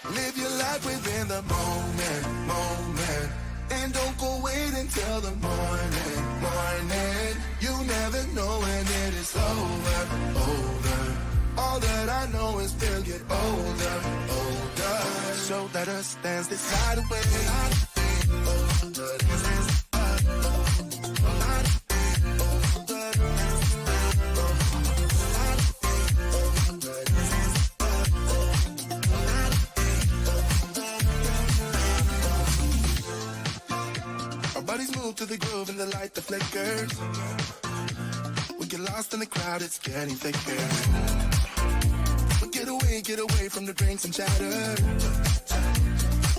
Live your life within the moment. And don't go wait until the morning. You never know when it is over. All that I know is we'll get older. So let us dance this night away. Bodies move to the groove and the light that flickers. We get lost in the crowd, it's getting thicker. We get away from the drinks and chatter.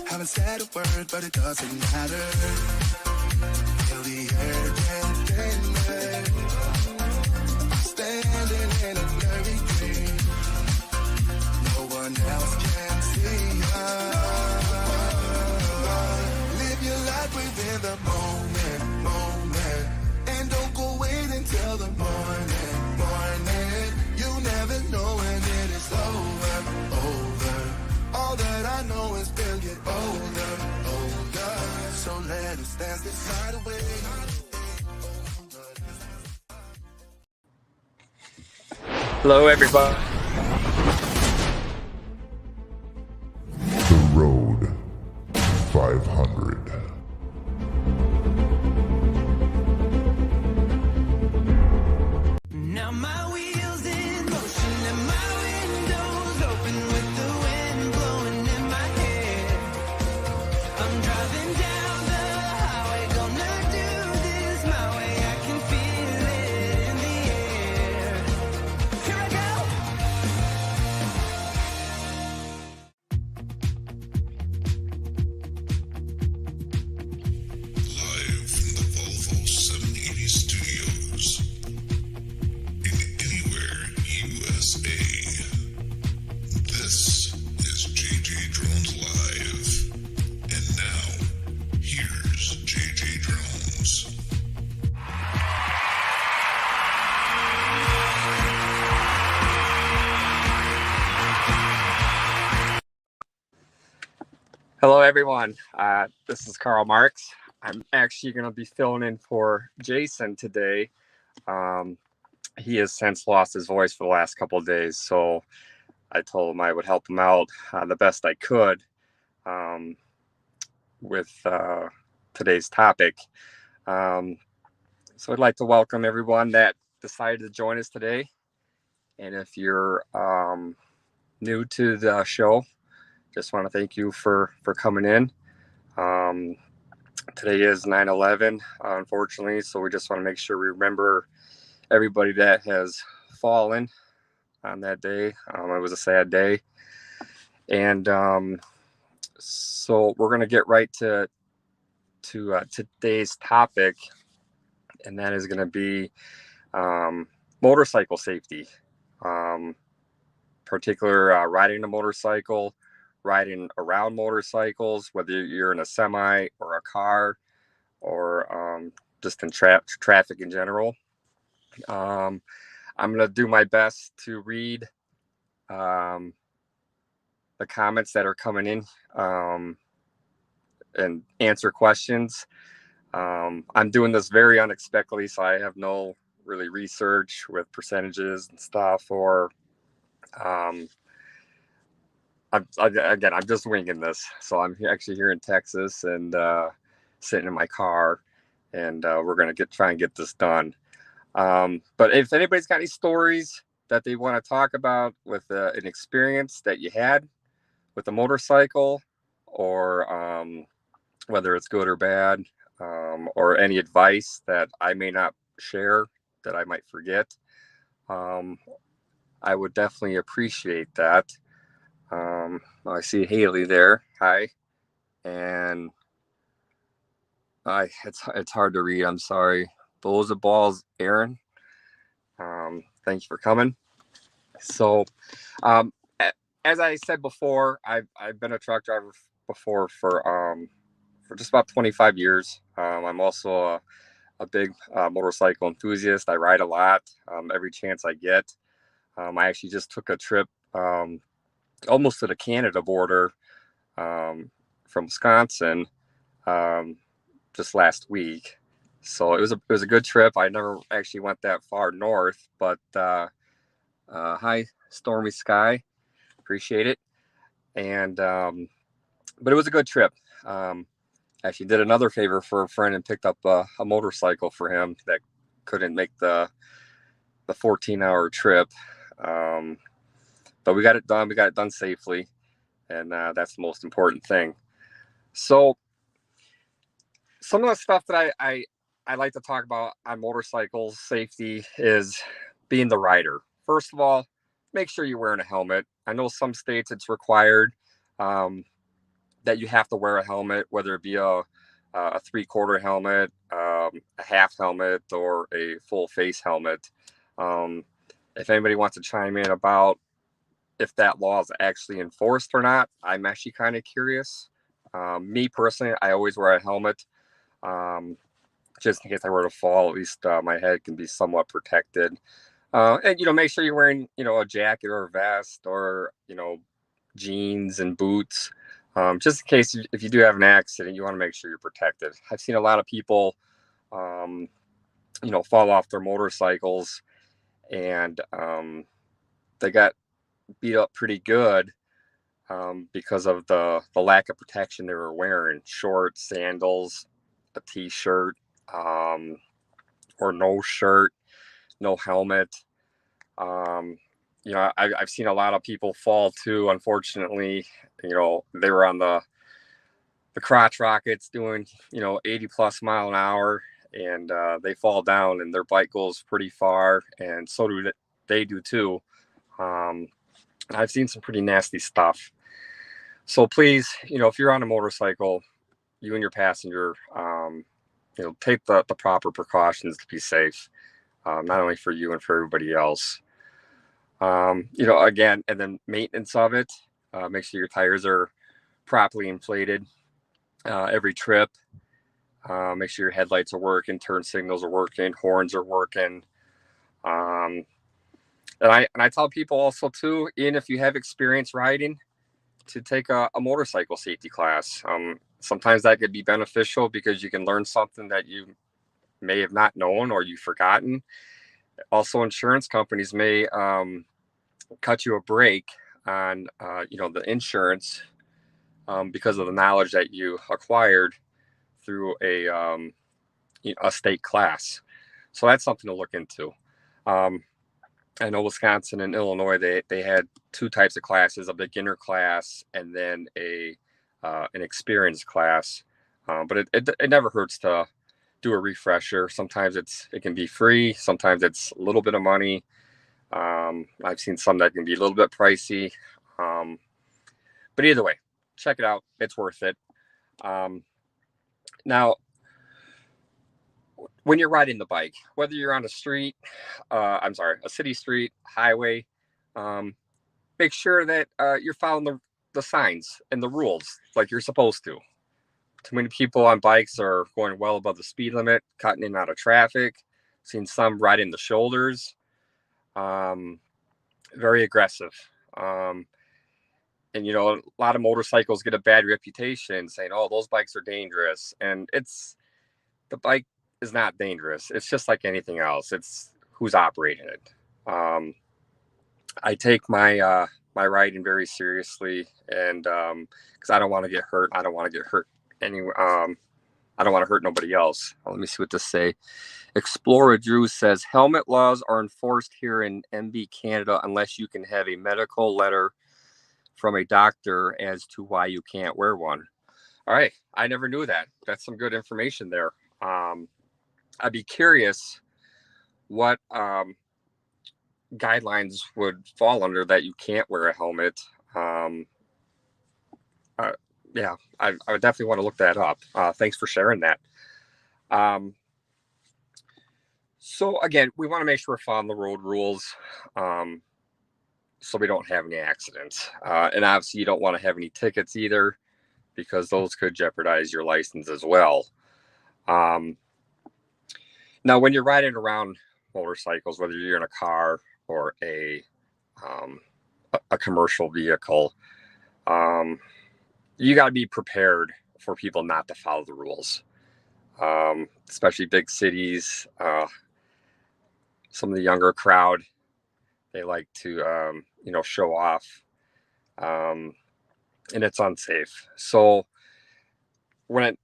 Haven't said a word, but it doesn't matter. Feel the air getting standing in a blurry dream. No one else can see us. Live your life within the moment. And don't go wait until the morning. You never know when it is over. All that I know is we'll get older. So let us dance this night away. Hello, everybody. The Road 500. Now my wheels in motion and my windows open with the wind blowing in my hair. I'm driving down the highway, gonna do this my way. I can feel it in the air. Here I go. Live from the Volvo 780 studios in anywhere USA. This is JJDrones Live. And now, here's JJDrones. Hello, everyone. This is Carl Marks. I'm actually going to be filling in for Jason today. He has since lost his voice for the last couple of days, so I told him I would help him out the best I could with today's topic. So I'd like to welcome everyone that decided to join us today. And if you're new to the show, just want to thank you for coming in. Today is 9/11, unfortunately, so we just want to make sure we remember everybody that has fallen on that day. It was a sad day. And so we're going to get right to today's topic, and that is going to be motorcycle safety, particular riding a motorcycle, riding around motorcycles, whether you're in a semi or a car or just in traffic in general. I'm going to do my best to read the comments that are coming in and answer questions. I'm doing this very unexpectedly, so I have no really research with percentages and stuff, or I'm just winging this. So I'm actually here in Texas and sitting in my car, and we're going to try and get this done. But if anybody's got any stories that they want to talk about with an experience that you had with a motorcycle, or whether it's good or bad, or any advice that I may not share that I might forget, I would definitely appreciate that. I see Haley there. Hi. And it's hard to read. I'm sorry. Those are balls, Aaron. Thank you for coming. So, as I said before, I've been a truck driver before for just about 25 years. I'm also a big motorcycle enthusiast. I ride a lot, every chance I get. I actually just took a trip almost to the Canada border from Wisconsin just last week. So it was a good trip. I never actually went that far north, but hi, stormy sky. Appreciate it. And but it was a good trip. Actually did another favor for a friend and picked up a motorcycle for him that couldn't make the 14-hour trip. But we got it done. We got it done safely, and that's the most important thing. So some of the stuff that I like to talk about on motorcycles safety is being the rider. First of all, make sure you're wearing a helmet. I know some states it's required that you have to wear a helmet, whether it be a 3/4 helmet, a half helmet, or a full face helmet. If anybody wants to chime in about if that law is actually enforced or not, I'm actually kind of curious. Me personally, I always wear a helmet, just in case I were to fall. At least my head can be somewhat protected. And make sure you're wearing a jacket or a vest or jeans and boots, just in case if you do have an accident, you want to make sure you're protected. I've seen a lot of people, fall off their motorcycles, and they got beat up pretty good because of the lack of protection they were wearing: shorts, sandals, a t-shirt, or no shirt, no helmet. I've seen a lot of people fall too. Unfortunately, they were on the crotch rockets doing 80 plus mile an hour, and they fall down and their bike goes pretty far, and so do they do too. I've seen some pretty nasty stuff. So please, if you're on a motorcycle, you and your passenger, take the proper precautions to be safe, not only for you and for everybody else. Again, and then maintenance of it. Make sure your tires are properly inflated every trip. Make sure your headlights are working, turn signals are working, horns are working. And I tell people also too, even if you have experience riding, to take a motorcycle safety class. Sometimes that could be beneficial because you can learn something that you may have not known or you've forgotten. Also, insurance companies may cut you a break on the insurance because of the knowledge that you acquired through a state class. So that's something to look into. I know Wisconsin and Illinois, they had two types of classes: a beginner class and then an experienced class. But it never hurts to do a refresher. Sometimes it can be free. Sometimes it's a little bit of money. I've seen some that can be a little bit pricey. But either way, check it out. It's worth it. Now, when you're riding the bike, whether you're on a city street, highway, make sure that you're following the signs and the rules like you're supposed to. Too many people on bikes are going well above the speed limit, cutting in and out of traffic. Seen some riding the shoulders. Very aggressive. And a lot of motorcycles get a bad reputation saying, "Oh, those bikes are dangerous." And the bike is not dangerous. It's just like anything else. It's who's operating it. I take my riding very seriously, and because I don't want to get hurt. I don't want to get hurt anyway. I don't want to hurt nobody else. Let me see what this say. Explorer Drew says helmet laws are enforced here in MB Canada unless you can have a medical letter from a doctor as to why you can't wear one. All right, I never knew that. That's some good information there. I'd be curious what guidelines would fall under that you can't wear a helmet. Yeah, I would definitely want to look that up. Thanks for sharing that. So again, we want to make sure we're following the road rules, so we don't have any accidents. And obviously you don't want to have any tickets either, because those could jeopardize your license as well. Now, when you're riding around motorcycles, whether you're in a car or a a commercial vehicle. You got to be prepared for people not to follow the rules, especially big cities. Some of the younger crowd, they like to, show off, and it's unsafe. So when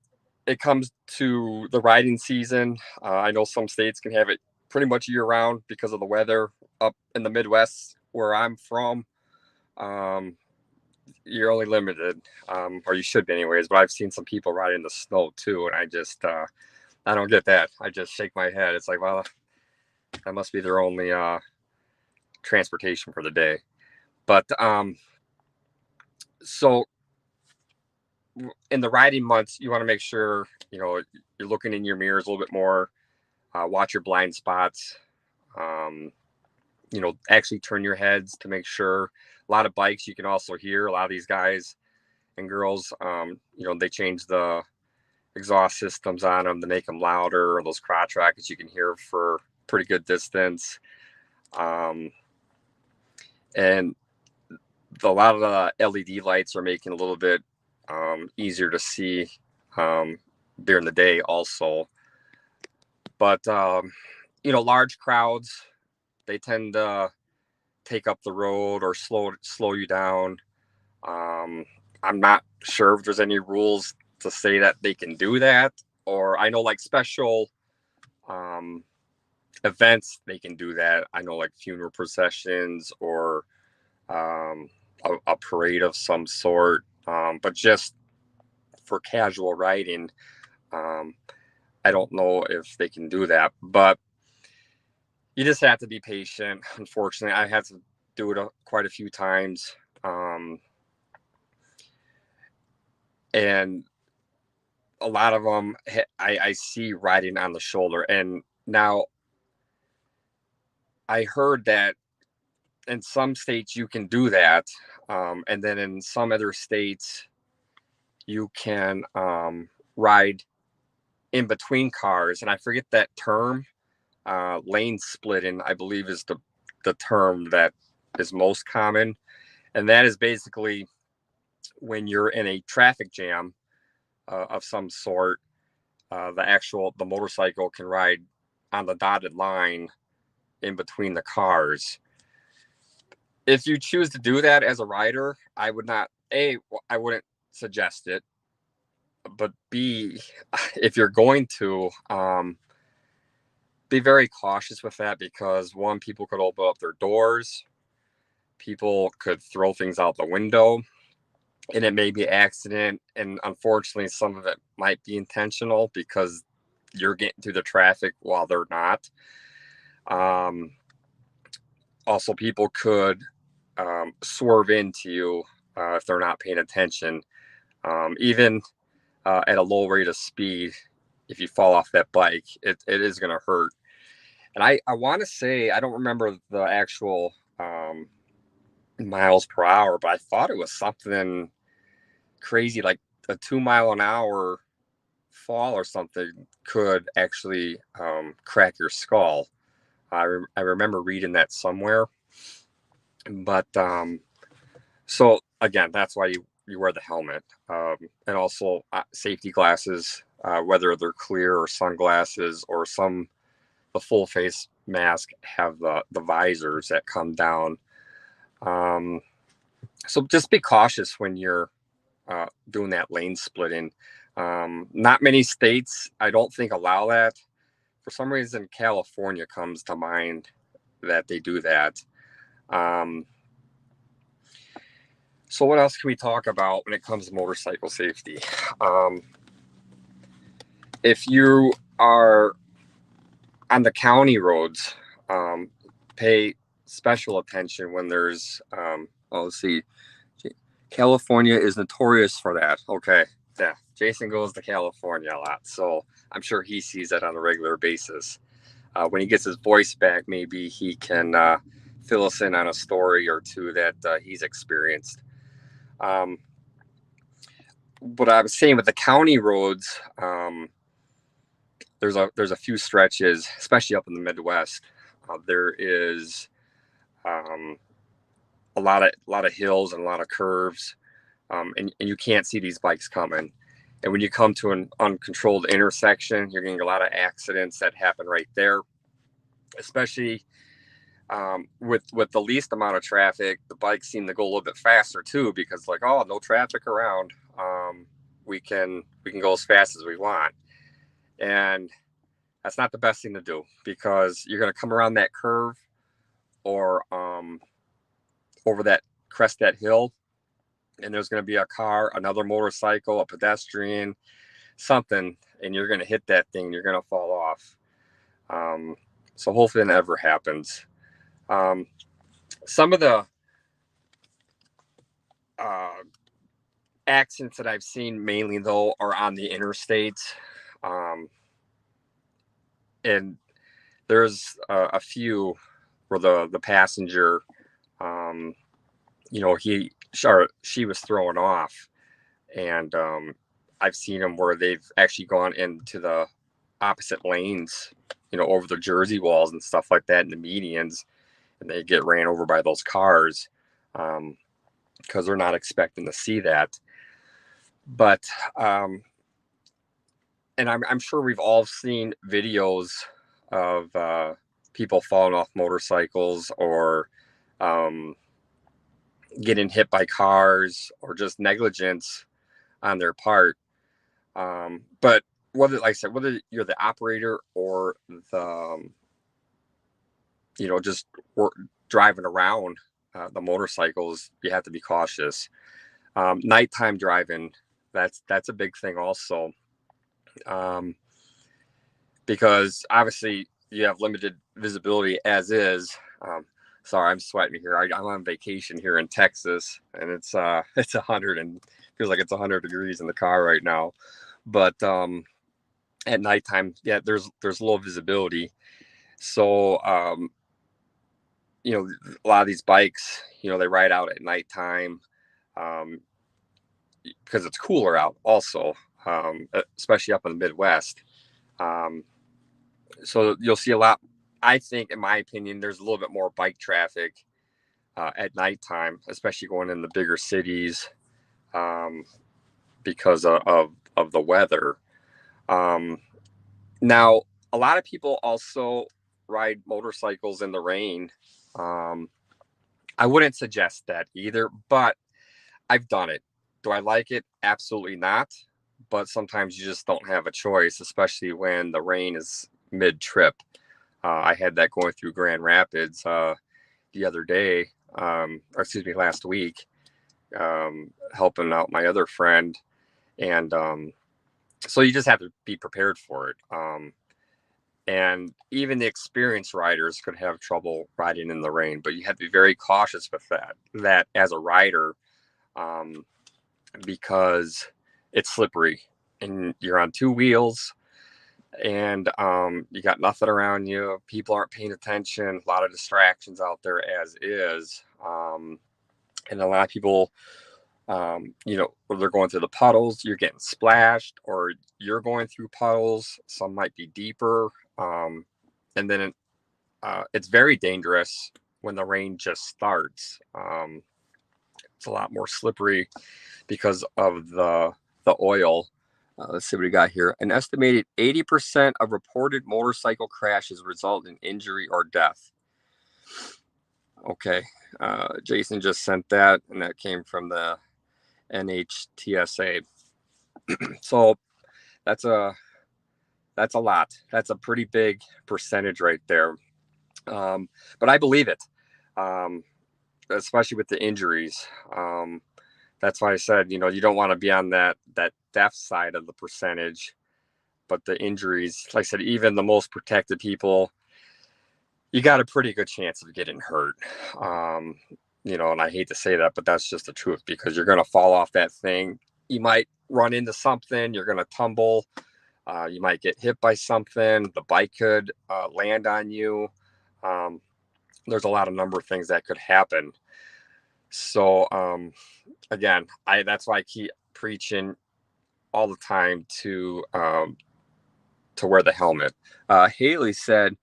it comes to the riding season, I know some states can have it pretty much year round because of the weather. Up in the Midwest where I'm from, you're only limited, or you should be anyways, but I've seen some people ride in the snow too, and I don't get that. I just shake my head. It's like, well, that must be their only transportation for the day. But so in the riding months, you want to make sure you're looking in your mirrors a little bit more. Watch your blind spots. Actually turn your heads to make sure. A lot of bikes you can also hear. A lot of these guys and girls, they change the exhaust systems on them to make them louder, or those crotch rockets you can hear for pretty good distance. And a lot of the LED lights are making it a little bit easier to see during the day also. But large crowds, they tend to take up the road or slow you down. I'm not sure if there's any rules to say that they can do that, or I know like special events they can do that. I know like funeral processions or a parade of some sort, but just for casual riding, I don't know if they can do that. But you just have to be patient. Unfortunately, I had to do it quite a few times. And a lot of them I see riding on the shoulder. And now I heard that in some states you can do that. And then in some other states you can ride in between cars. And I forget that term. Lane splitting, I believe, is the term that is most common. And that is basically when you're in a traffic jam of some sort, the motorcycle can ride on the dotted line in between the cars. If you choose to do that as a rider, I wouldn't suggest it. But B, if you're going to, be very cautious with that, because one, people could open up their doors, people could throw things out the window, and it may be an accident. And unfortunately, some of it might be intentional because you're getting through the traffic while they're not. Also, people could swerve into you if they're not paying attention. Even at a low rate of speed, if you fall off that bike, it is going to hurt. And I want to say, I don't remember the actual miles per hour, but I thought it was something crazy, like a 2 mile an hour fall or something could actually crack your skull. I remember reading that somewhere. But so again, that's why you wear the helmet, and also safety glasses, whether they're clear or sunglasses, or the full face mask have the visors that come down. So just be cautious when you're doing that lane splitting. Not many states, I don't think, allow that. For some reason, California comes to mind that they do that. So what else can we talk about when it comes to motorcycle safety? If you are on the county roads, pay special attention when there's, let's see, California is notorious for that. Okay, yeah, Jason goes to California a lot, so I'm sure he sees that on a regular basis. When he gets his voice back, maybe he can fill us in on a story or two that he's experienced. What I was saying with the county roads, there's a few stretches, especially up in the Midwest. There is a lot of hills and a lot of curves, and you can't see these bikes coming. And when you come to an uncontrolled intersection, you're getting a lot of accidents that happen right there, especially with the least amount of traffic. The bikes seem to go a little bit faster too, because like, oh, no traffic around. We can go as fast as we want. And that's not the best thing to do, because you're going to come around that curve or over that crest, that hill, and there's going to be a car, another motorcycle, a pedestrian, something, and you're going to hit that thing. You're going to fall off. So hopefully it never happens. Some of the accidents that I've seen mainly though are on the interstates. And there's a few where the passenger, she was thrown off, and I've seen them where they've actually gone into the opposite lanes, over the Jersey walls and stuff like that in the medians, and they get ran over by those cars because they're not expecting to see that. But and I'm sure we've all seen videos of people falling off motorcycles or getting hit by cars or just negligence on their part. But whether, like I said, whether you're the operator or the, just driving around the motorcycles, you have to be cautious. Nighttime driving, that's a big thing also. Because obviously you have limited visibility as is. Sorry, I'm sweating here. I'm on vacation here in Texas, and it's 100 and feels like it's 100 degrees in the car right now. But at nighttime, yeah, there's low visibility. So a lot of these bikes, they ride out at nighttime because it's cooler out also, especially up in the Midwest. So you'll see a lot. I think, in my opinion, there's a little bit more bike traffic at nighttime, especially going in the bigger cities because of the weather. Now, a lot of people also ride motorcycles in the rain. I wouldn't suggest that either, but I've done it. Do I like it? Absolutely not. But sometimes you just don't have a choice, especially when the rain is mid-trip. I had that going through Grand Rapids the other day, last week, helping out my other friend. And so you just have to be prepared for it. And even the experienced riders could have trouble riding in the rain, but you have to be very cautious with that as a rider, because it's slippery and you're on two wheels, and you got nothing around you. People aren't paying attention. A lot of distractions out there as is. And a lot of people, when they're going through the puddles, you're getting splashed, or you're going through puddles. Some might be deeper. And then it's very dangerous when the rain just starts. It's a lot more slippery because of the oil. Let's see what we got here. An estimated 80% of reported motorcycle crashes result in injury or death. Okay. Jason just sent that, and that came from the NHTSA. So that's a lot. That's a pretty big percentage right there. But I believe it, especially with the injuries. That's why I said, you don't want to be on that death side of the percentage, but the injuries, like I said, even the most protected people, you got a pretty good chance of getting hurt. And I hate to say that, but that's just the truth, because you're going to fall off that thing. You might run into something. You're going to tumble. You might get hit by something. The bike could land on you. There's a number of things that could happen. So, again, that's why I keep preaching all the time to wear the helmet. Haley said,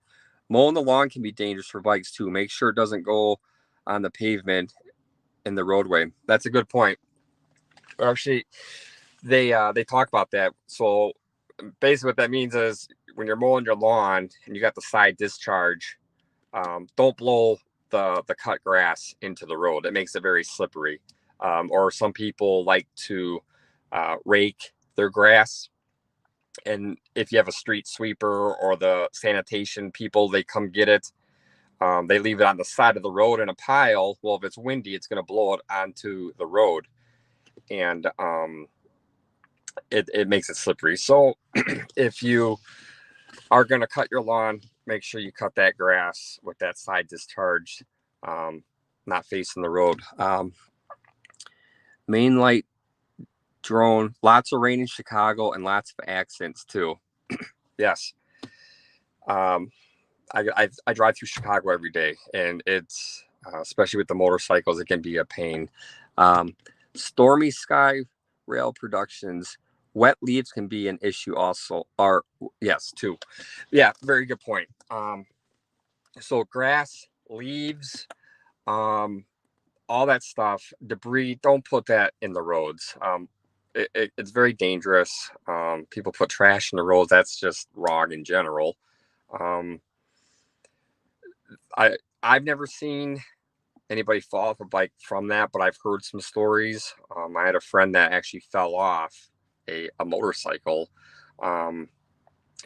mowing the lawn can be dangerous for bikes too. Make sure it doesn't go on the pavement in the roadway. That's a good point. Actually, they talk about that. So basically what that means is when you're mowing your lawn and you got the side discharge, don't blow the cut grass into the road. It makes it very slippery. Or some people like to rake their grass, and if you have a street sweeper or the sanitation people, they come get it. They leave it on the side of the road in a pile. Well, if it's windy, it's going to blow it onto the road, and it makes it slippery. So if you are going to cut your lawn, make sure you cut that grass with that side discharge, not facing the road. Main light drone, lots of rain in Chicago and lots of accidents too. Yes. I drive through Chicago every day, and it's especially with the motorcycles, it can be a pain. Stormy Sky Rail Productions, wet leaves can be an issue also. Or yes, too. Yeah, very good point. So grass, leaves, all that stuff, debris, don't put that in the roads. It's very dangerous. People put trash in the roads. That's just wrong in general. I've never seen anybody fall off a bike from that, but I've heard some stories. I had a friend that actually fell off a motorcycle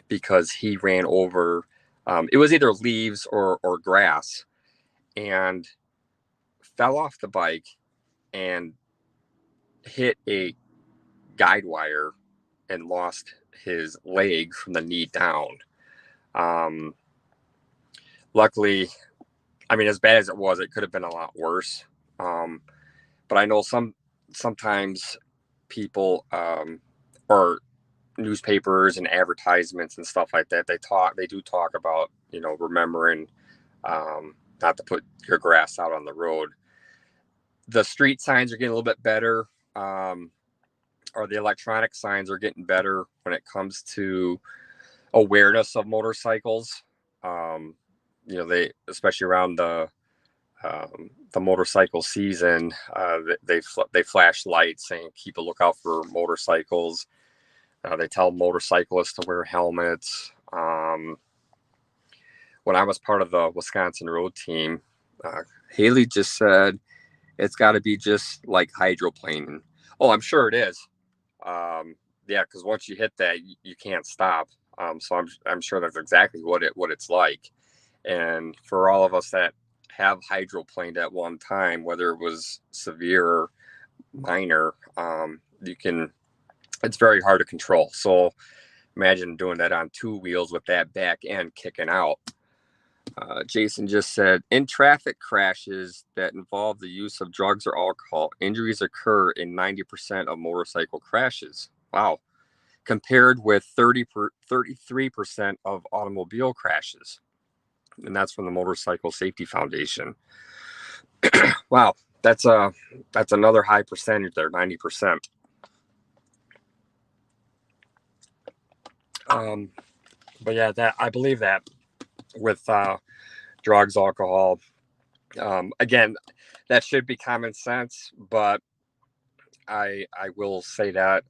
because he ran over, it was either leaves or grass, and fell off the bike and hit a guide wire and lost his leg from the knee down. Luckily, I mean, as bad as it was, it could have been a lot worse. But I know sometimes people or newspapers and advertisements and stuff like that, they do talk about, remembering not to put your grass out on the road. The street signs are getting a little bit better, or the electronic signs are getting better when it comes to awareness of motorcycles. They, especially around the motorcycle season, they flash lights saying keep a lookout for motorcycles. They tell motorcyclists to wear helmets. When I was part of the Wisconsin road team, Haley just said it's got to be just like hydroplaning. Oh, I'm sure it is. Yeah, because once you hit that, you can't stop. So I'm sure that's exactly what it's like. And for all of us that have hydroplaned at one time, whether it was severe or minor, it's very hard to control. So imagine doing that on two wheels with that back end kicking out. Jason just said, in traffic crashes that involve the use of drugs or alcohol, injuries occur in 90% of motorcycle crashes. Wow. Compared with 33% of automobile crashes. And that's from the Motorcycle Safety Foundation. Wow. That's another high percentage there, 90%. But yeah, I believe that with drugs, alcohol, again, that should be common sense, but I will say that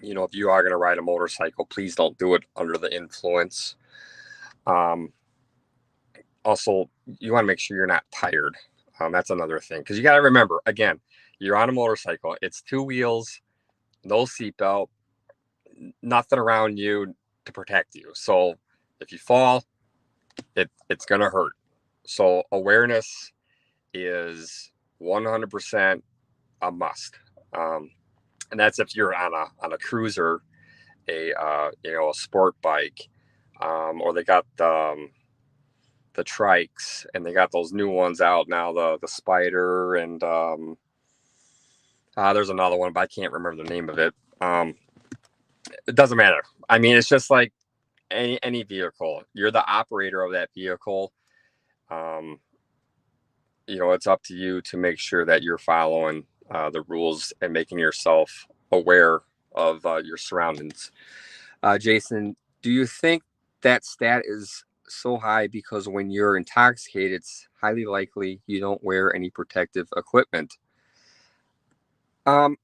if you are going to ride a motorcycle, please don't do it under the influence. Also, you want to make sure you're not tired. That's another thing, because you got to remember, again, you're on a motorcycle. It's two wheels, no seatbelt, nothing around you to protect you. So if you fall, it's going to hurt. So awareness is 100% a must. And that's if you're on a cruiser, a sport bike, or they got the trikes, and they got those new ones out now, the Spider, and there's another one, but I can't remember the name of it. It doesn't matter. I mean, it's just like any vehicle. You're the operator of that vehicle. It's up to you to make sure that you're following the rules and making yourself aware of your surroundings. Jason, do you think that stat is so high because when you're intoxicated, it's highly likely you don't wear any protective equipment. Um,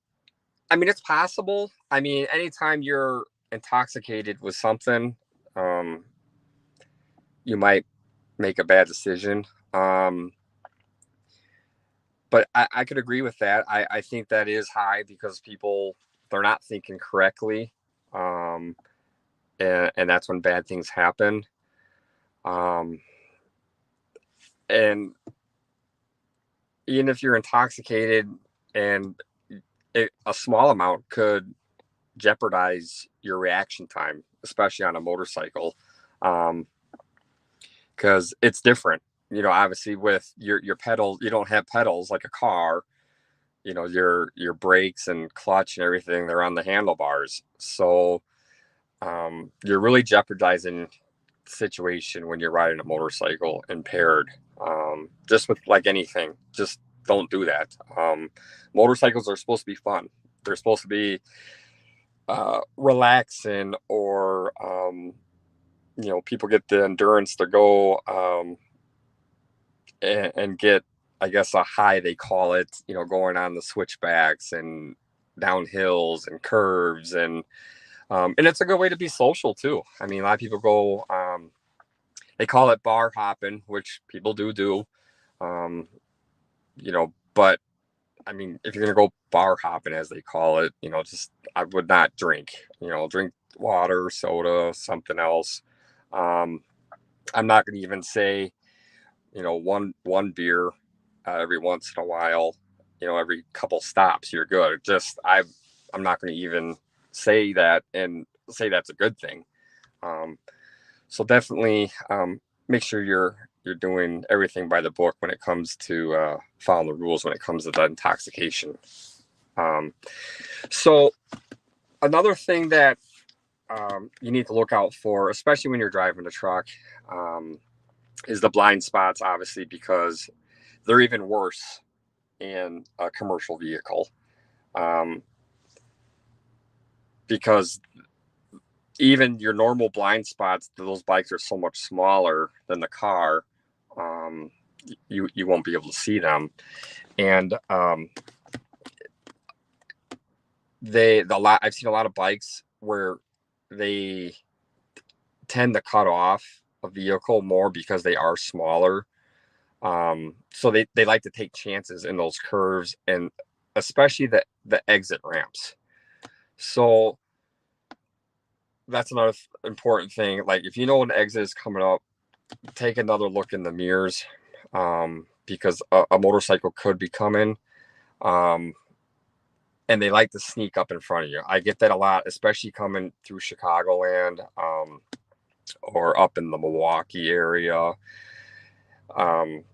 I mean, it's possible. I mean, anytime you're intoxicated with something, um, you might make a bad decision. But I could agree with that. I think that is high because people, they're not thinking correctly. Um, and that's when bad things happen. Um, and even if you're intoxicated and a small amount could jeopardize your reaction time, especially on a motorcycle. Because it's different. Obviously with your pedals, you don't have pedals like a car. Your brakes and clutch and everything, they're on the handlebars. So you're really jeopardizing the situation when you're riding a motorcycle impaired. Just with like anything, just don't do that. Motorcycles are supposed to be fun. They're supposed to be relaxing, or people get the endurance to go and get, I guess, a high, they call it, going on the switchbacks and down hills and curves, and it's a good way to be social too. I mean, a lot of people go, they call it bar hopping, which people do, but I mean, if you're gonna go bar hopping, as they call it, I would not drink. Drink water, soda, something else. I'm not gonna even say, one beer every once in a while. Every couple stops, you're good. I'm not gonna even say that and say that's a good thing. So definitely make sure you're doing everything by the book when it comes to following the rules when it comes to the intoxication. So another thing that you need to look out for, especially when you're driving a truck, is the blind spots, obviously, because they're even worse in a commercial vehicle. Because even your normal blind spots, those bikes are so much smaller than the car. You won't be able to see them, and I've seen a lot of bikes where they tend to cut off a vehicle more because they are smaller. So they like to take chances in those curves, and especially the exit ramps. So that's another important thing. Like, if you know an exit is coming up, take another look in the mirrors, because a motorcycle could be coming, and they like to sneak up in front of you. I get that a lot, especially coming through Chicagoland, or up in the Milwaukee area. And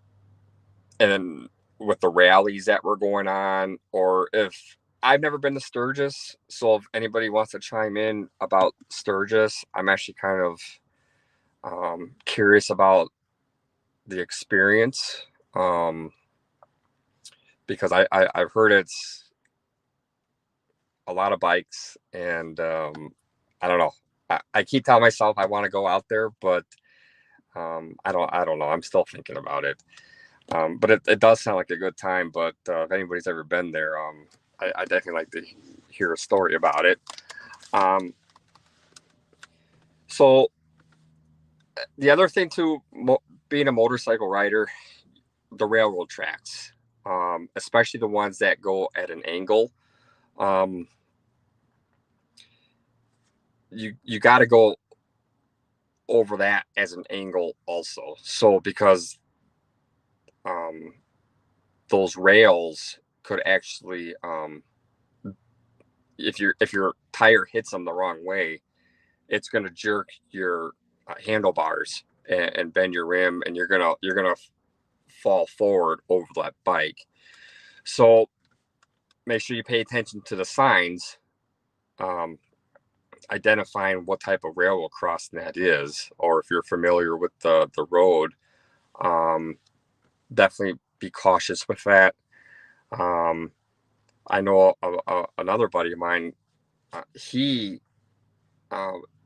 then with the rallies that were going on, or if I've never been to Sturgis, so if anybody wants to chime in about Sturgis, I'm actually kind of curious about the experience, because I've heard it's a lot of bikes, and I don't know. I keep telling myself I want to go out there, but I don't know. I'm still thinking about it. But it does sound like a good time. But if anybody's ever been there, I definitely like to hear a story about it. So the other thing too, being a motorcycle rider, the railroad tracks, especially the ones that go at an angle, you got to go over that as an angle also. So because those rails could actually, if your tire hits them the wrong way, it's going to jerk your handlebars and bend your rim, and you're gonna fall forward over that bike. So make sure you pay attention to the signs, identifying what type of railroad crossing that is, or if you're familiar with the road, definitely be cautious with that. I know another buddy of mine, he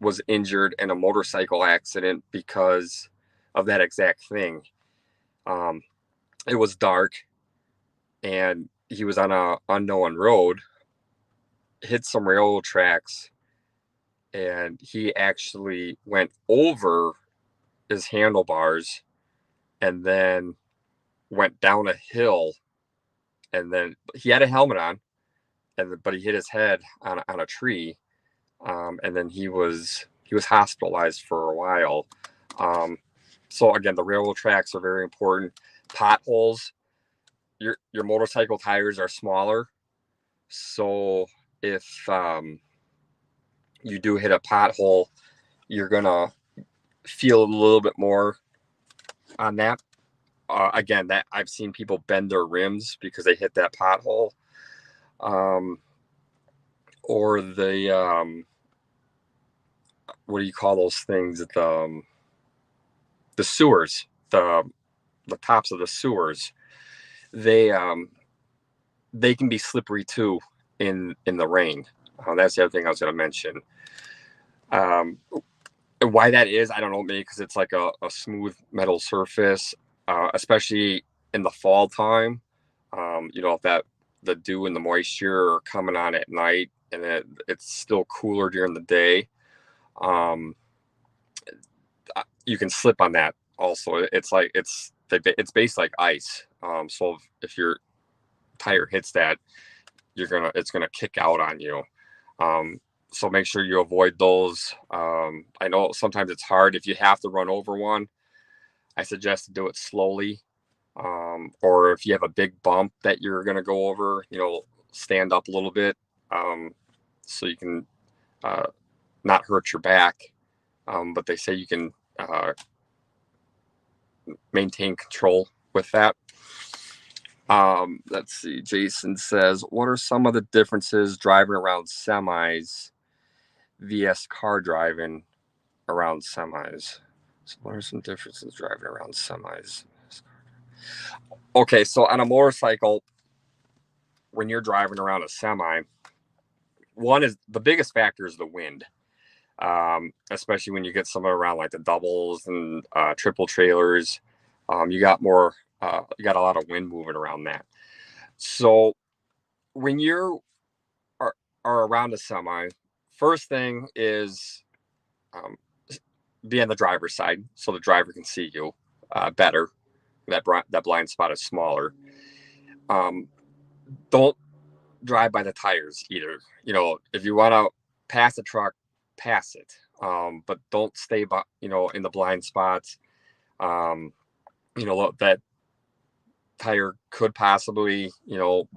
was injured in a motorcycle accident because of that exact thing. It was dark, and he was on a unknown road, hit some railroad tracks, and he actually went over his handlebars and then went down a hill, and then he had a helmet on, but he hit his head on a tree, and then he was hospitalized for a while. So again, the railroad tracks are very important. Potholes, your motorcycle tires are smaller, so if you do hit a pothole, you're gonna feel a little bit more on that. Again, that I've seen people bend their rims because they hit that pothole, or the what do you call those things? The sewers, the tops of the sewers. They can be slippery too in the rain. That's the other thing I was going to mention. Why that is, I don't know, maybe because it's like a smooth metal surface, especially in the fall time. If the dew and the moisture are coming on at night, and it's still cooler during the day, you can slip on that. Also, it's based like ice. So if your tire hits that, it's gonna kick out on you. So make sure you avoid those. I know sometimes it's hard. If you have to run over one, I suggest to do it slowly. Or if you have a big bump that you're going to go over, stand up a little bit, so you can not hurt your back. But they say you can maintain control with that. Let's see. Jason says, what are some of the differences driving around semis vs car driving around semis? So what are some differences driving around semis? Okay, so on a motorcycle, when you're driving around a semi, one is the biggest factor is the wind, especially when you get some around like the doubles and triple trailers. You got a lot of wind moving around that. So when you are around a semi, first thing is be on the driver's side so the driver can see you better. That blind spot is smaller. Don't drive by the tires either. If you want to pass a truck, pass it. But don't stay in the blind spots. That tire could possibly,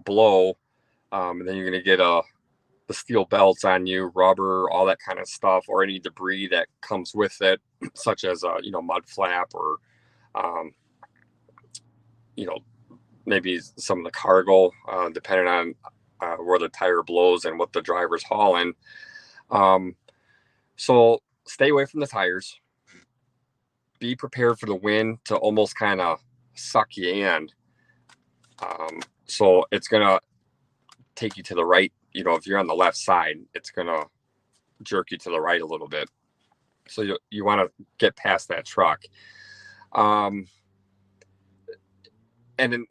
blow. And then you're going to get the steel belts on you, rubber, all that kind of stuff, or any debris that comes with it, such as mud flap or maybe some of the cargo, depending on where the tire blows and what the driver's hauling. So stay away from the tires. Be prepared for the wind to almost kind of suck you in. So it's going to take you to the right. If you're on the left side, it's going to jerk you to the right a little bit. So you want to get past that truck. And then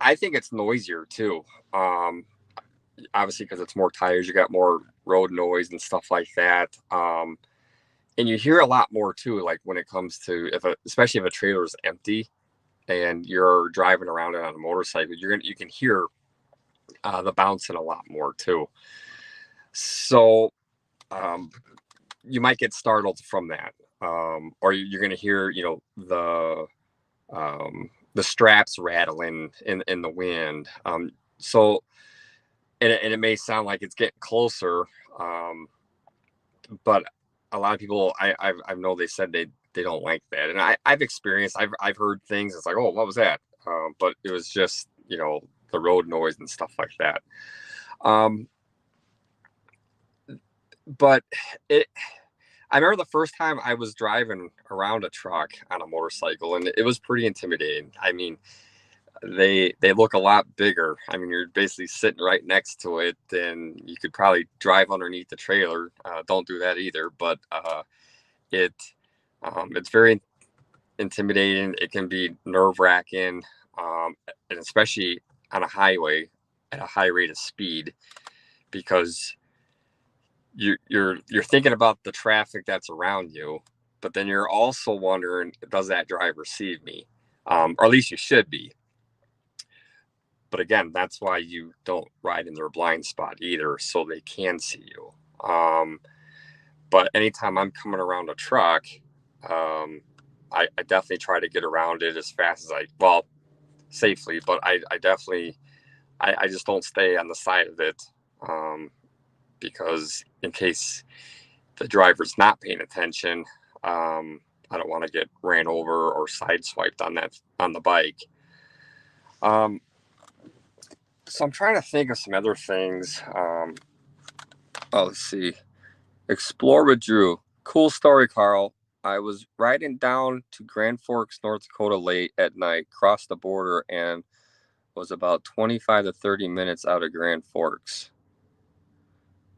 I think it's noisier too. Obviously, because it's more tires, you got more road noise and stuff like that. And you hear a lot more too, like when it comes to especially if a trailer is empty and you're driving around it on a motorcycle, you can hear the bouncing a lot more too. So you might get startled from that, or you're going to hear the straps rattling in the wind. So and it may sound like it's getting closer, but a lot of people I know they said they don't like that, and I've experienced. I've heard things. It's like, oh, what was that? But it was just the road noise and stuff like that. But I remember the first time I was driving around a truck on a motorcycle, and it was pretty intimidating. I mean, they look a lot bigger. I mean, you're basically sitting right next to it, and you could probably drive underneath the trailer. Don't do that either. But it's very intimidating. It can be nerve-wracking, and especially on a highway at a high rate of speed, because you're thinking about the traffic that's around you, but then you're also wondering, does that driver see me? Or at least you should be. But again, that's why you don't ride in their blind spot either, so they can see you. But anytime I'm coming around a truck, I definitely try to get around it as fast as safely, but I definitely, I just don't stay on the side of it, because in case the driver's not paying attention, I don't want to get ran over or sideswiped on the bike. So I'm trying to think of some other things. Let's see. Explore with Drew. Cool story, Carl. I was riding down to Grand Forks, North Dakota late at night, crossed the border, and was about 25 to 30 minutes out of Grand Forks.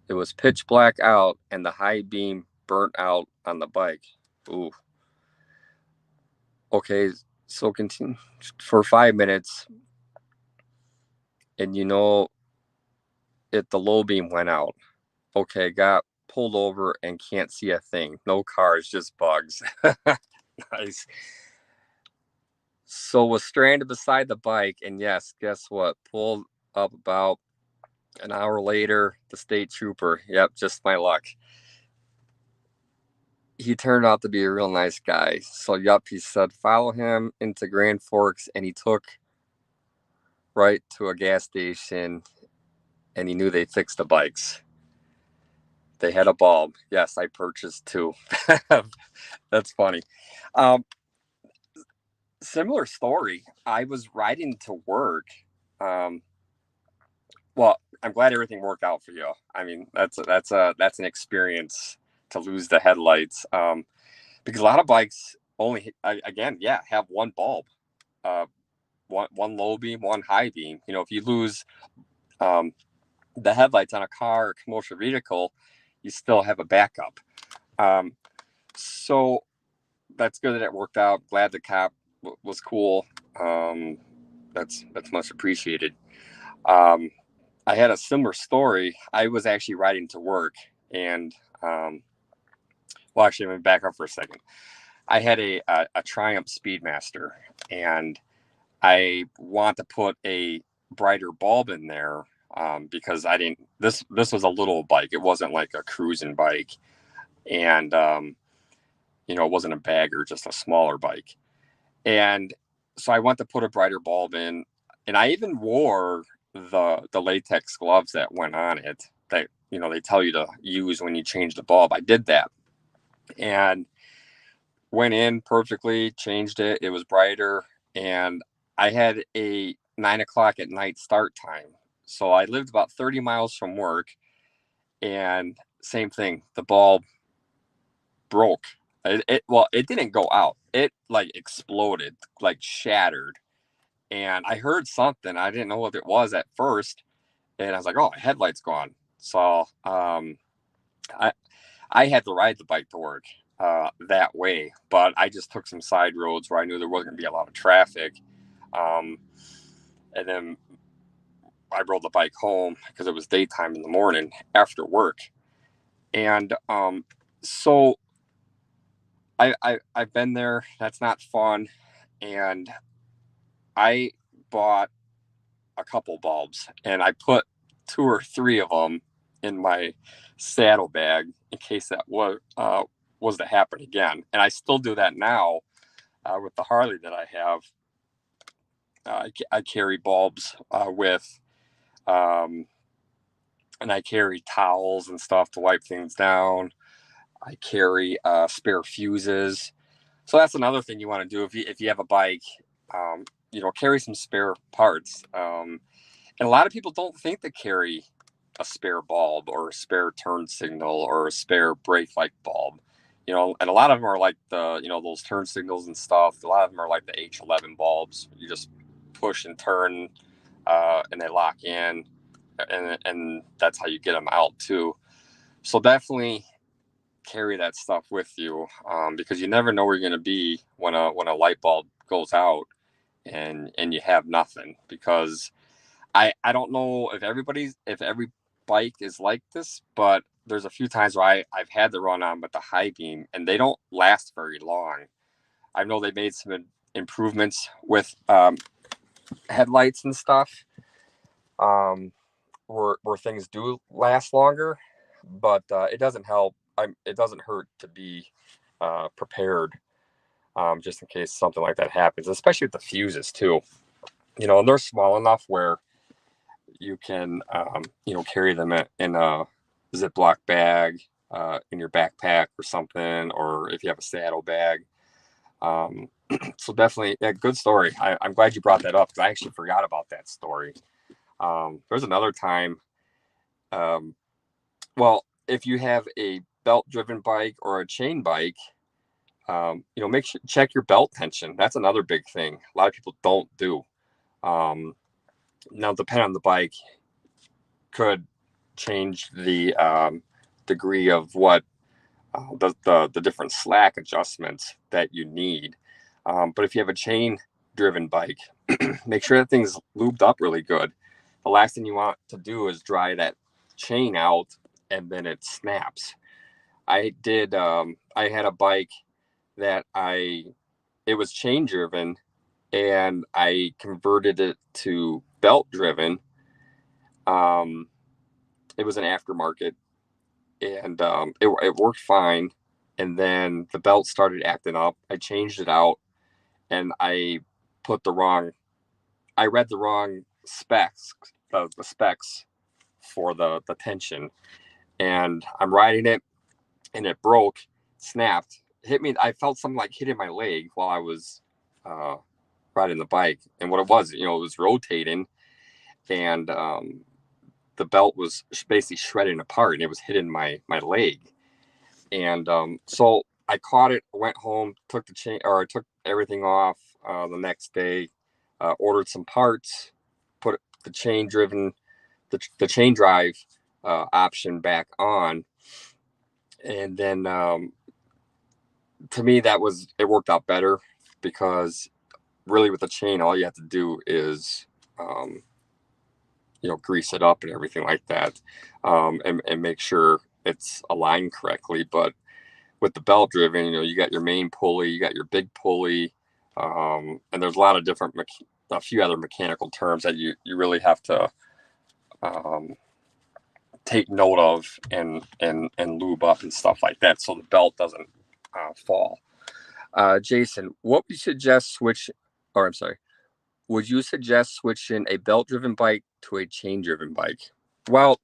It was pitch black out, and the high beam burnt out on the bike. Ooh. Okay, so continue for 5 minutes, and the low beam went out. Okay, got pulled over and can't see a thing. No cars, just bugs. Nice. So was stranded beside the bike, and yes, guess what? Pulled up about an hour later, the state trooper. Yep, just my luck. He turned out to be a real nice guy. So yep, he said follow him into Grand Forks, and he took right to a gas station, and he knew they fixed the bikes. They had a bulb. Yes, I purchased two. That's funny. Similar story. I was riding to work. Well, I'm glad everything worked out for you. I mean, that's an experience to lose the headlights, because a lot of bikes only have one bulb, one low beam, one high beam. If you lose the headlights on a car or commercial vehicle, you still have a backup. So that's good that it worked out. Glad the cop was cool. That's much appreciated. I had a similar story. I was actually riding to work, and actually, let me back up for a second. I had a Triumph Speedmaster, and I want to put a brighter bulb in there, because I didn't. This was a little bike. It wasn't like a cruising bike, and it wasn't a bagger, just a smaller bike. And so I went to put a brighter bulb in, and I even wore the latex gloves that went on it that they tell you to use when you change the bulb. I did that and went in perfectly, changed it. It was brighter, and I had a 9:00 at night start time. So I lived about 30 miles from work, and same thing. The bulb broke. It didn't go out. It like exploded, like shattered. And I heard something. I didn't know what it was at first. And I was like, oh, my headlight's gone. So I had to ride the bike to work that way. But I just took some side roads where I knew there wasn't going to be a lot of traffic. And then I rode the bike home because it was daytime in the morning after work. And so I've been there. That's not fun. And I bought a couple bulbs, and I put 2 or 3 of them in my saddlebag in case that was to happen again. And I still do that now with the Harley that I have. I carry bulbs with, and I carry towels and stuff to wipe things down. I carry spare fuses. So that's another thing you want to do if you have a bike. Carry some spare parts. And a lot of people don't think to carry a spare bulb or a spare turn signal or a spare brake light bulb. And a lot of them are like those turn signals and stuff. A lot of them are like the H11 bulbs. You just push and turn, and they lock in, and that's how you get them out too. So definitely carry that stuff with you, because you never know where you're going to be when a light bulb goes out and you have nothing. Because I don't know if every bike is like this, but there's a few times where I've had to run on with the high beam and they don't last very long. I know they made some improvements with headlights and stuff, where things do last longer, but it doesn't help. It doesn't hurt to be prepared, just in case something like that happens, especially with the fuses too. They're small enough where you can, carry them in a Ziploc bag, in your backpack or something, or if you have a saddle bag. So definitely, yeah, good story. I'm glad you brought that up, because I actually forgot about that story. There's another time. Well, if you have a belt-driven bike or a chain bike, make sure check your belt tension. That's another big thing a lot of people don't do. Now, depending on the bike, could change the degree of what the different slack adjustments that you need. But if you have a chain driven bike, make sure that thing's lubed up really good. The last thing you want to do is dry that chain out and then it snaps. I had a bike that it was chain driven, and I converted it to belt driven. It was an aftermarket, and it worked fine. And then the belt started acting up. I changed it out, and I read the wrong specs, the specs for the tension, and I'm riding it, and it broke, snapped, hit me. I felt something like hitting my leg while I was riding the bike, and what it was, it was rotating, and the belt was basically shredding apart, and it was hitting my leg. And so I caught it, went home, took took everything off the next day, ordered some parts, put the chain drive option back on. And then to me, it worked out better, because really with the chain, all you have to do is, grease it up and everything like that, and make sure it's aligned correctly. But with the belt driven, you got your main pulley, you got your big pulley, and there's a lot of a few other mechanical terms that you really have to take note of and lube up and stuff like that, so the belt doesn't fall. Jason, what would you suggest would you suggest switching a belt-driven bike to a chain-driven bike? Well,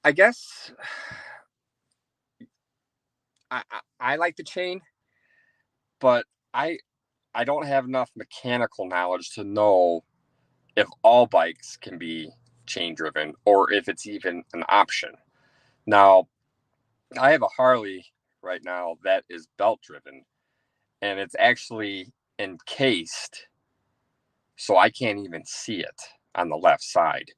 I guess I like the chain, but I don't have enough mechanical knowledge to know if all bikes can be chain driven or if it's even an option. Now, I have a Harley right now that is belt driven, and it's actually encased, so I can't even see it on the left side.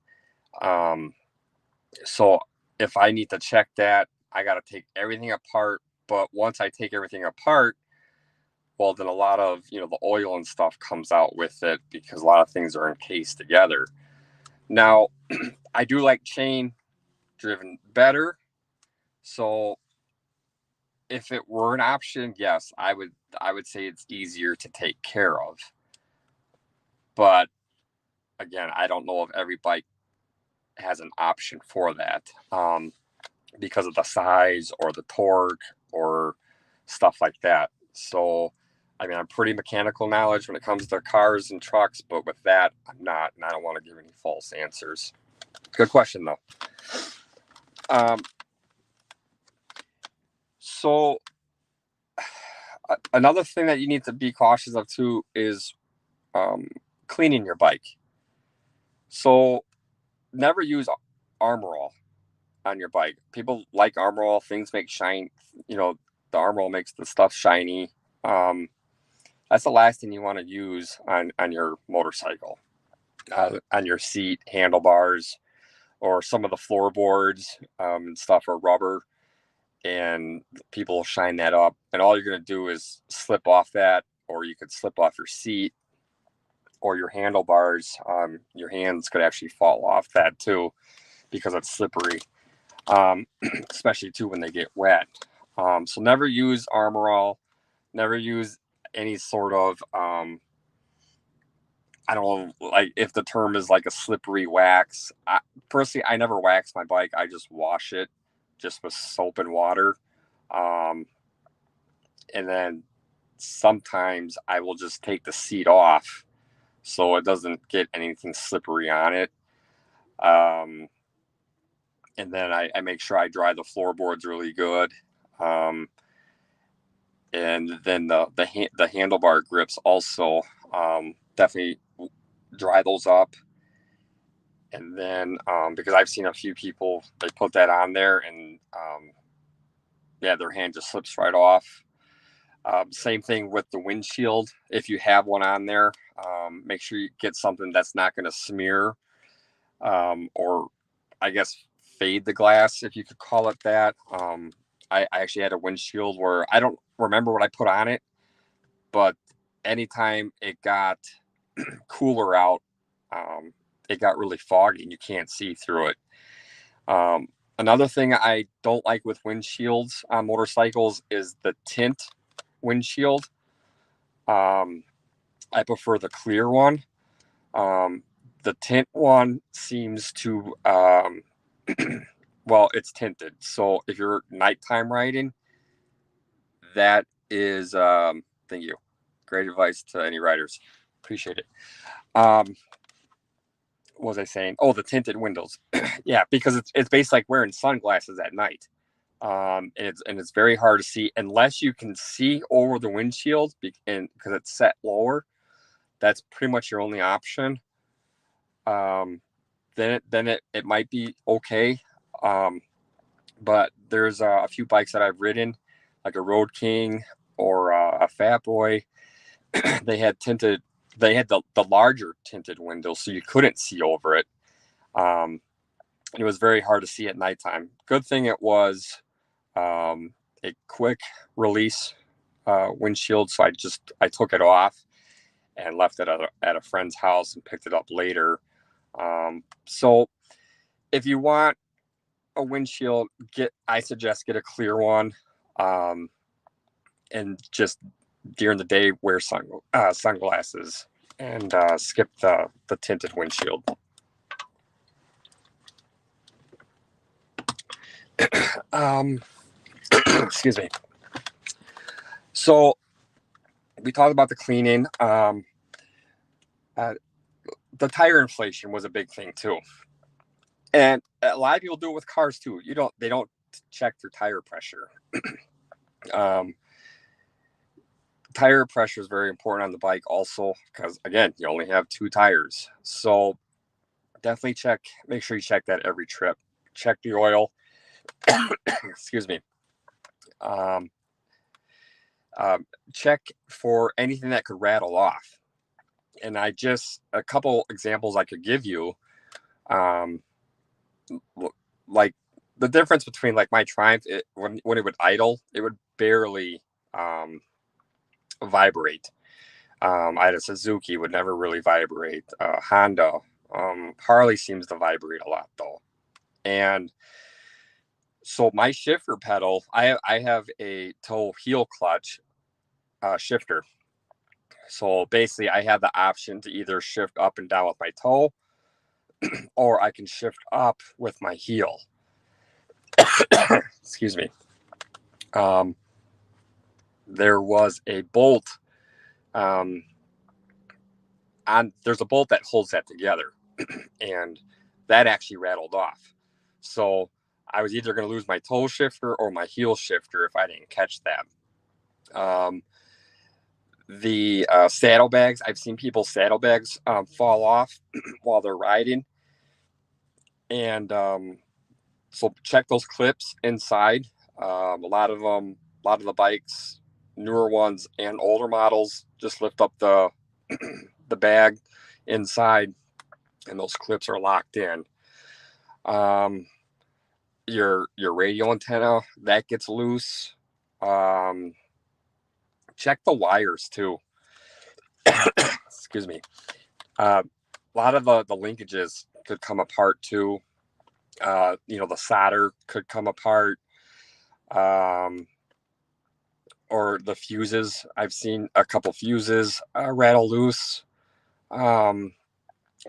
So if I need to check that, I got to take everything apart. But once I take everything apart, well, then a lot of, the oil and stuff comes out with it, because a lot of things are encased together. Now, I do like chain driven better. So if it were an option, yes, I would say it's easier to take care of. But again, I don't know if every bike has an option for that, because of the size or the torque or stuff like that. So, I'm pretty mechanical knowledge when it comes to cars and trucks, but with that, I'm not, and I don't want to give any false answers. Good question, though. So another thing that you need to be cautious of too is cleaning your bike. So never use Armor All on your bike. People like Armor All. Things make shine. The Armor All makes the stuff shiny. That's the last thing you want to use on your motorcycle, on your seat, handlebars, or some of the floorboards and stuff are rubber, and people shine that up. And all you're going to do is slip off that, or you could slip off your seat or your handlebars. Your hands could actually fall off that too because it's slippery, especially too when they get wet. So never use Armor All. Never use any sort of, I don't know, like if the term is like a slippery wax. Personally, I never wax my bike. I just wash it just with soap and water. And then sometimes I will just take the seat off so it doesn't get anything slippery on it. And then I make sure I dry the floorboards really good. And then the handlebar grips also, definitely dry those up. And then because I've seen a few people, they put that on there and yeah, their hand just slips right off. Same thing with the windshield. If you have one on there, make sure you get something that's not going to smear or I guess fade the glass, if you could call it that. I actually had a windshield where I don't remember what I put on it, but anytime it got cooler out, it got really foggy and you can't see through it. Another thing I don't like with windshields on motorcycles is the tint windshield. I prefer the clear one. The tint one seems to, well, it's tinted. So if you're nighttime riding, that is, thank you. Great advice to any riders. Appreciate it. What was I saying? Oh, the tinted windows. Yeah, because it's basically like wearing sunglasses at night. And it's very hard to see unless you can see over the windshield because it's set lower. That's pretty much your only option. Then it might be okay. But there's a few bikes that I've ridden, like a Road King or a Fat Boy. They had the larger tinted windows, so you couldn't see over it. It was very hard to see at nighttime. Good thing it was a quick release windshield, so I took it off and left it at a friend's house and picked it up later. So if you want a windshield, I suggest get a clear one, and just during the day wear sunglasses and skip the tinted windshield. Excuse me. So we talked about the cleaning. The tire inflation was a big thing too, and a lot of people do it with cars too. They don't check their tire pressure. Tire pressure is very important on the bike also because, again, you only have 2 tires. So definitely make sure you check that every trip. Check the oil. Excuse me. Check for anything that could rattle off. And a couple examples I could give you, like the difference between like my Triumph, when it would idle, it would barely vibrate. I had a Suzuki, would never really vibrate. Honda, Harley seems to vibrate a lot though. And so my shifter pedal, I have a toe heel clutch shifter. So basically I have the option to either shift up and down with my toe, or I can shift up with my heel. Excuse me. There was a bolt, there's a bolt that holds that together, and that actually rattled off. So I was either going to lose my toe shifter or my heel shifter if I didn't catch that. The saddlebags, I've seen people's saddlebags fall off while they're riding. And so check those clips inside. A lot of the bikes, newer ones and older models, just lift up the bag inside and those clips are locked in. Your radio antenna that gets loose. Um, check the wires too. Excuse me. A lot of the linkages could come apart too. The solder could come apart. Um, or the fuses. I've seen a couple fuses rattle loose, um,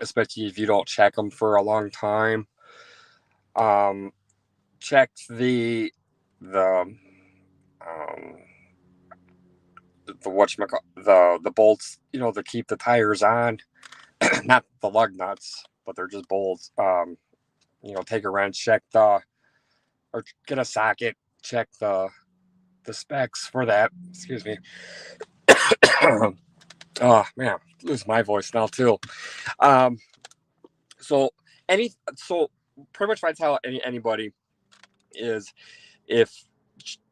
especially if you don't check them for a long time. Um, check the um, the the bolts, to keep the tires on, not the lug nuts, but they're just bolts. Take a wrench, or get a socket, check the specs for that. Excuse me. Oh man, lose my voice now too. Um, so so pretty much, if I tell anybody is if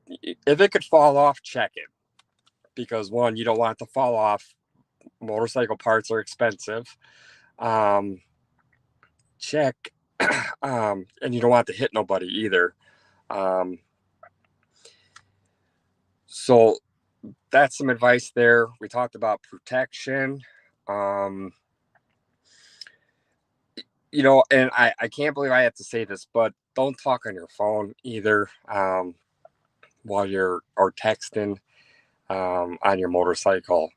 if it could fall off, check it, because one, you don't want it to fall off. Motorcycle parts are expensive. Um, check, and you don't want to hit nobody either. Um, so that's some advice there. We talked about protection. Um, and I can't believe I have to say this, but don't talk on your phone either, while you're or texting, on your motorcycle.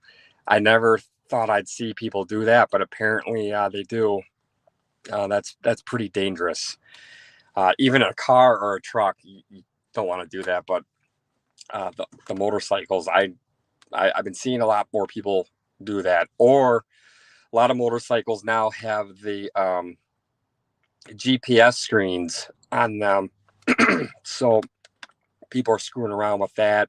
I never thought I'd see people do that, but apparently they do. That's pretty dangerous. Even a car or a truck, you don't want to do that, but the motorcycles, I've been seeing a lot more people do that. Or a lot of motorcycles now have the GPS screens on them, so people are screwing around with that,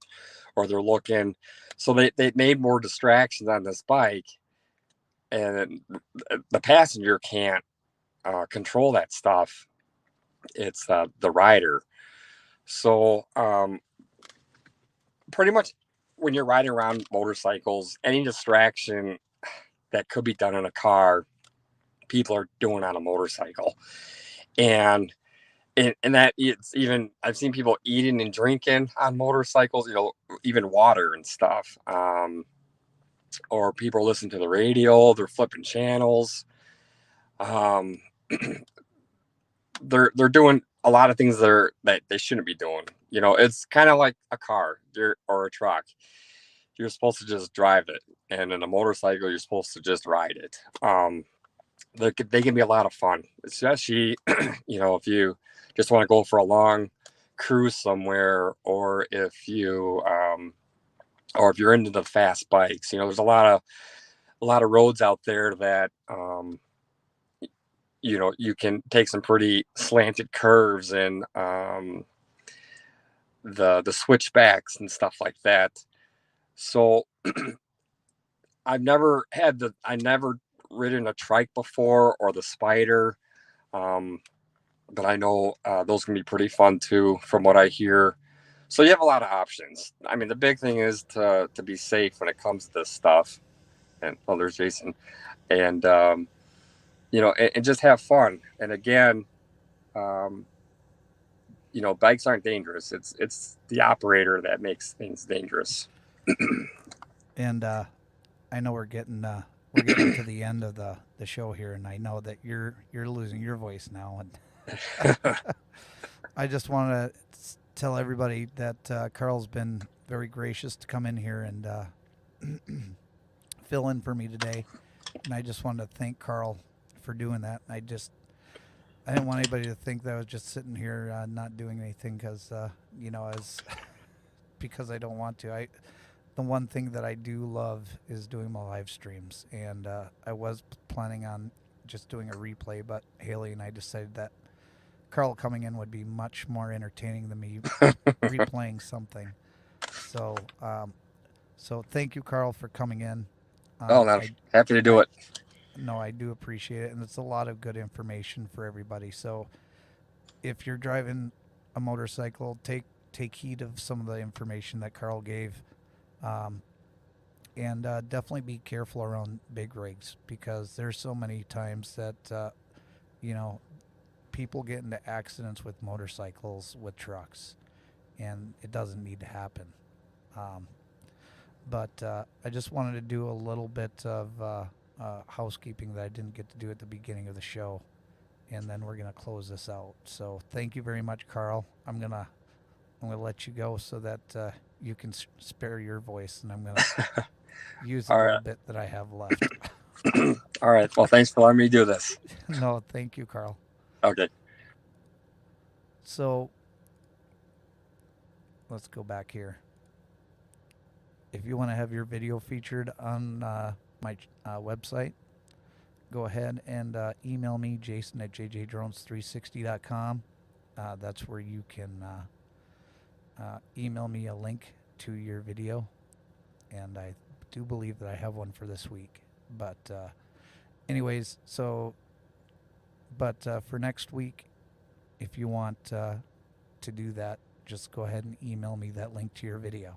or they're looking. So they made more distractions on this bike, and the passenger can't control that stuff. It's the rider. So pretty much, when you're riding around motorcycles, any distraction that could be done in a car, people are doing on a motorcycle. And that, it's even, I've seen people eating and drinking on motorcycles, even water and stuff. Or people listen to the radio, they're flipping channels. Um, they're doing a lot of things that they shouldn't be doing. It's kind of like a car or a truck. You're supposed to just drive it, and in a motorcycle, you're supposed to just ride it. They can be a lot of fun, especially if you just want to go for a long cruise somewhere, or if you're into the fast bikes. There's a lot of roads out there that you can take some pretty slanted curves, and the switchbacks and stuff like that. So I never ridden a trike before, or the spider. But I know those can be pretty fun too, from what I hear. So you have a lot of options. I mean, the big thing is to be safe when it comes to this stuff. And there's Jason. And and just have fun. And again, bikes aren't dangerous. It's the operator that makes things dangerous. And I know we're getting to the end of the show here, and I know that you're losing your voice now. And I just want to tell everybody that Carl's been very gracious to come in here and fill in for me today, and I just wanted to thank Carl for doing that. I didn't want anybody to think that I was just sitting here not doing anything because because I don't want to. The one thing that I do love is doing my live streams, and I was planning on just doing a replay, but Haley and I decided that Carl coming in would be much more entertaining than me replaying something. So, so thank you, Carl, for coming in. Oh, no, happy to do it. No, I do appreciate it, and it's a lot of good information for everybody. So, if you're driving a motorcycle, take heed of some of the information that Carl gave. And definitely be careful around big rigs, because there's so many times that people get into accidents with motorcycles, with trucks, and it doesn't need to happen. But I just wanted to do a little bit of housekeeping that I didn't get to do at the beginning of the show, and then we're gonna close this out. So thank you very much, Carl. I'm gonna let you go so that you can spare your voice, and I'm gonna use a All little right. bit that I have left. All right. Well, thanks for letting me do this. No, thank you, Carl. Okay. So let's go back here. If you want to have your video featured on my website, go ahead and email me, Jason at JJDrones360.com. That's where you can email me a link to your video. And I do believe that I have one for this week. But anyways, so, but for next week, if you want to do that, just go ahead and email me that link to your video.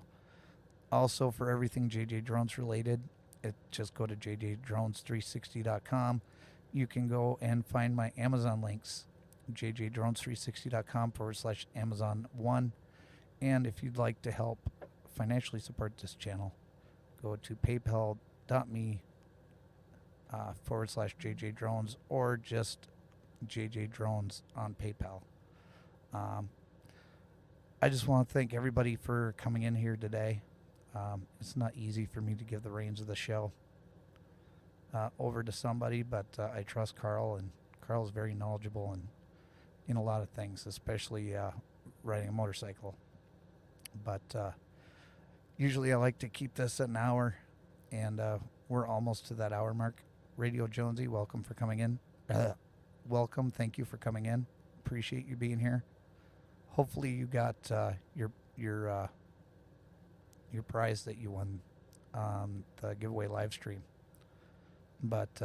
Also, for everything JJ Drones related, just go to JJDrones360.com. You can go and find my Amazon links, JJDrones360.com/Amazon1. And if you'd like to help financially support this channel, go to paypal.me/JJDrones or just JJDrones on PayPal. I just want to thank everybody for coming in here today. It's not easy for me to give the reins of the show over to somebody, but I trust Carl, and Carl is very knowledgeable in a lot of things, especially riding a motorcycle. But usually I like to keep this at an hour, and we're almost to that hour mark. Radio Jonesy, welcome for coming in. Welcome, thank you for coming in. Appreciate you being here. Hopefully you got your prize that you won on the giveaway live stream. But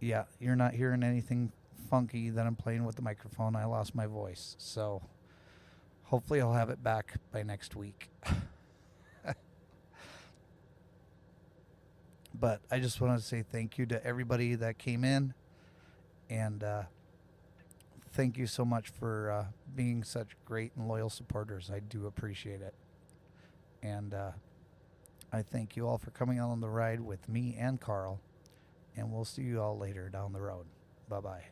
yeah, you're not hearing anything funky that I'm playing with the microphone. I lost my voice, so hopefully I'll have it back by next week. But I just wanted to say thank you to everybody that came in, and thank you so much for being such great and loyal supporters. I do appreciate it. And I thank you all for coming on the ride with me and Carl. And we'll see you all later down the road. Bye-bye.